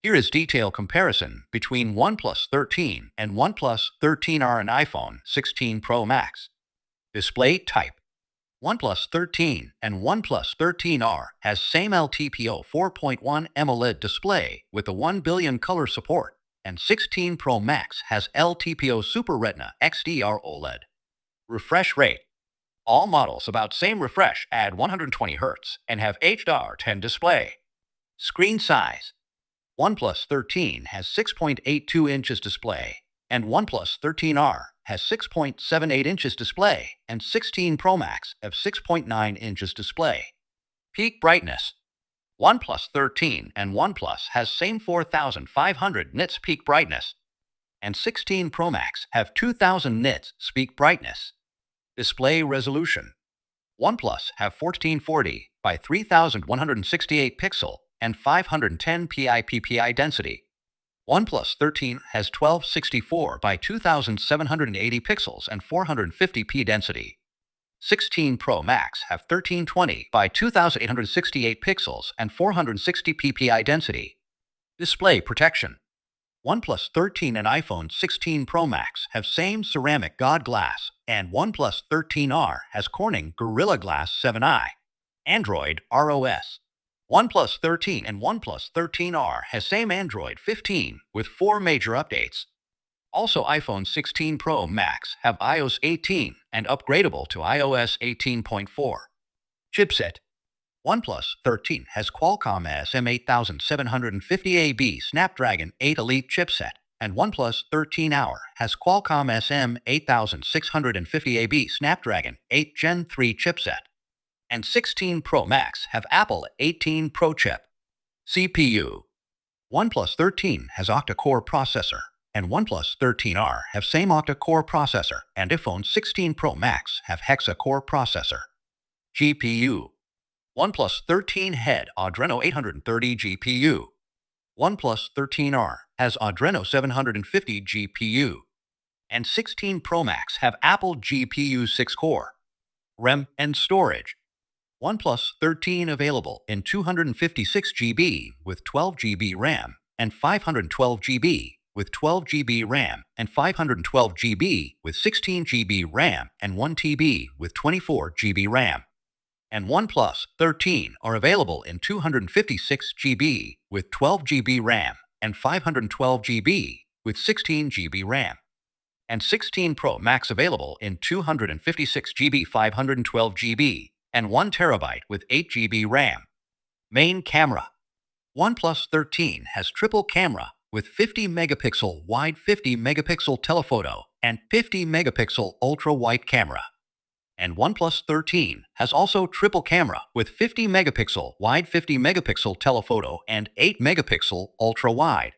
Here is detailed comparison between OnePlus 13 and OnePlus 13R and iPhone 16 Pro Max. Display type. OnePlus 13 and OnePlus 13R has same LTPO 4.1 AMOLED display with the 1 billion color support, and 16 Pro Max has LTPO Super Retina XDR OLED. Refresh rate. All models about same refresh at 120 Hz and have HDR10 display. Screen size. OnePlus 13 has 6.82 inches display, and OnePlus 13R has 6.78 inches display, and 16 Pro Max have 6.9 inches display. Peak brightness. OnePlus 13 and OnePlus has same 4500 nits peak brightness, and 16 Pro Max have 2000 nits peak brightness. Display resolution. OnePlus have 1440 by 3168 pixel and 510 ppi density. OnePlus 13 has 1264 by 2780 pixels and 450 p density. 16 Pro Max have 1320 by 2868 pixels and 460 ppi density. Display protection. OnePlus 13 and iPhone 16 Pro Max have same ceramic God Glass, and OnePlus 13R has Corning Gorilla Glass 7i. Android ROS. OnePlus 13 and OnePlus 13R has same Android 15 with 4 major updates. Also, iPhone 16 Pro Max have iOS 18 and upgradable to iOS 18.4. Chipset. OnePlus 13 has Qualcomm SM8750AB Snapdragon 8 Elite chipset, and OnePlus 13R has Qualcomm SM8650AB Snapdragon 8 Gen 3 chipset. And 16 Pro Max have Apple 18 Pro chip. CPU. OnePlus 13 has octa-core processor, and OnePlus 13R have same octa-core processor, and iPhone 16 Pro Max have hexa-core processor. GPU. OnePlus 13 had Adreno 830 GPU. OnePlus 13R has Adreno 750 GPU. And 16 Pro Max have Apple GPU 6-core. RAM and storage. OnePlus 13 available in 256 GB with 12 GB RAM, and 512 GB with 12 GB RAM, and 512 GB with 16 GB RAM, and 1 TB with 24 GB RAM. And OnePlus 13 are available in 256 GB with 12 GB RAM, and 512 GB with 16 GB RAM. And 16 Pro Max available in 256 GB, 512 GB, and 1 TB with 8 GB RAM. Main camera. OnePlus 13 has triple camera with 50 megapixel wide 50 megapixel telephoto and 50 megapixel ultra-wide camera. And OnePlus 13 has also triple camera with 50 megapixel wide 50 megapixel telephoto and 8 megapixel ultra-wide.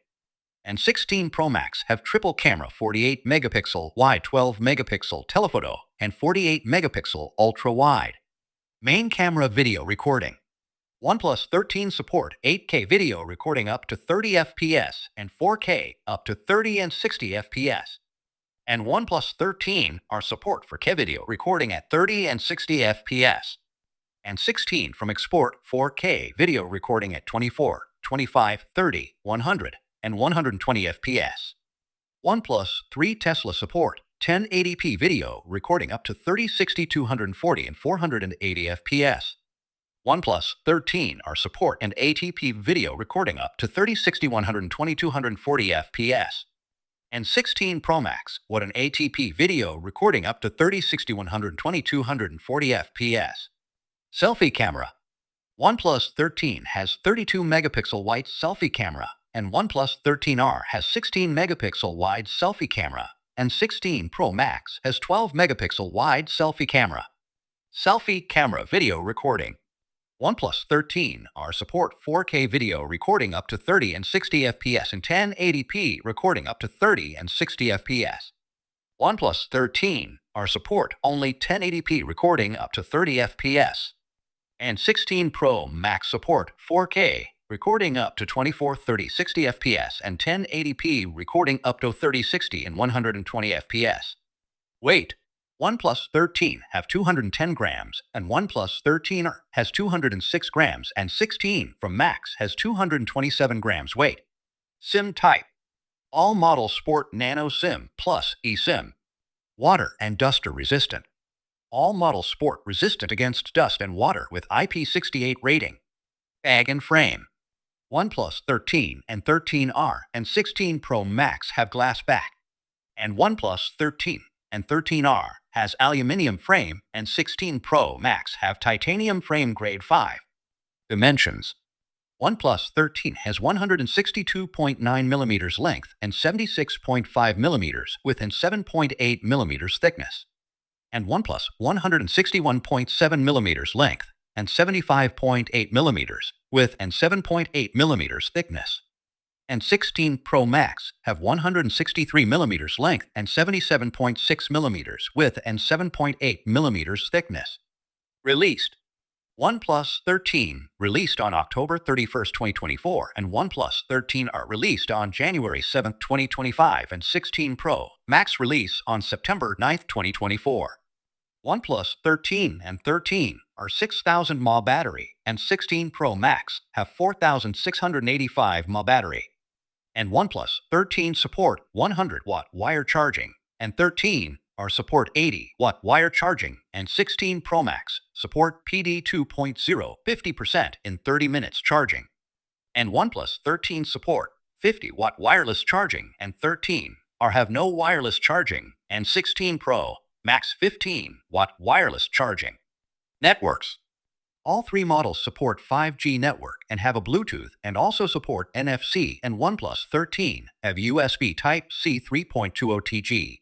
And 16 Pro Max have triple camera 48 megapixel wide 12 megapixel telephoto and 48 megapixel ultra-wide. Main camera video recording. OnePlus 13 support 8K video recording up to 30 FPS and 4K up to 30 and 60 FPS. And OnePlus 13 are support for K video recording at 30 and 60 FPS. And 16 from export 4K video recording at 24, 25, 30, 100, and 120 FPS. OnePlus 3 Tesla support 1080p video recording up to 30, 60, 240, and 480 FPS. OnePlus 13 are support and ATP video recording up to 30, 60, 120, 240 FPS. And 16 Pro Max with an ATP video recording up to 30, 60, 120, 240 FPS. Selfie camera. OnePlus 13 has 32 megapixel wide selfie camera, and OnePlus 13R has 16 megapixel wide selfie camera, and 16 Pro Max has 12 megapixel wide selfie camera. Selfie camera video recording. OnePlus 13 are support 4K video recording up to 30 and 60 FPS and 1080p recording up to 30 and 60 FPS. OnePlus 13 are support only 1080p recording up to 30 FPS. And 16 Pro Max support 4K recording up to 24, 30, 60 FPS and 1080p recording up to 30, 60 and 120 FPS. Weight. OnePlus 13 have 210 grams, and OnePlus 13 has 206 grams, and 16 from Max has 227 grams weight. SIM type. All models sport Nano SIM plus eSIM. Water and duster resistant. All models sport resistant against dust and water with IP68 rating. Bag and frame. OnePlus 13 and 13R and 16 Pro Max have glass back, and OnePlus 13 and 13R has aluminum frame, and 16 Pro Max have titanium frame grade 5. Dimensions. OnePlus 13 has 162.9 mm length and 76.5 mm width and 7.8 mm thickness, and OnePlus 161.7 mm length and 75.8 mm width and 7.8 mm thickness. And 16 Pro Max have 163 mm length and 77.6 mm width and 7.8 mm thickness. Released. OnePlus 13 released on October 31st, 2024, and OnePlus 13 are released on January 7th, 2025, and 16 Pro Max release on September 9th, 2024. OnePlus 13 and 13 are 6,000 mAh battery, and 16 Pro Max have 4,685 mAh battery. And OnePlus 13 support 100-watt wire charging, and 13 are support 80-watt wire charging, and 16 Pro Max support PD 2.0 50% in 30 minutes charging. And OnePlus 13 support 50-watt wireless charging, and 13 are have no wireless charging, and 16 Pro Max 15-watt wireless charging. Networks. All three models support 5G network and have a Bluetooth and also support NFC, and OnePlus 13 have USB Type-C 3.20 TG,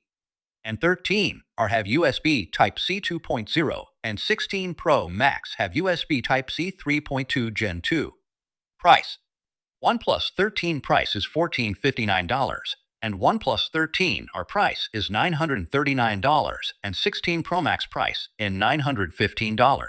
and 13 are have USB Type-C 2.0, and 16 Pro Max have USB Type-C 3.2 Gen 2. Price. OnePlus 13 price is $1,459, and OnePlus 13 R price is $939, and 16 Pro Max price is $915.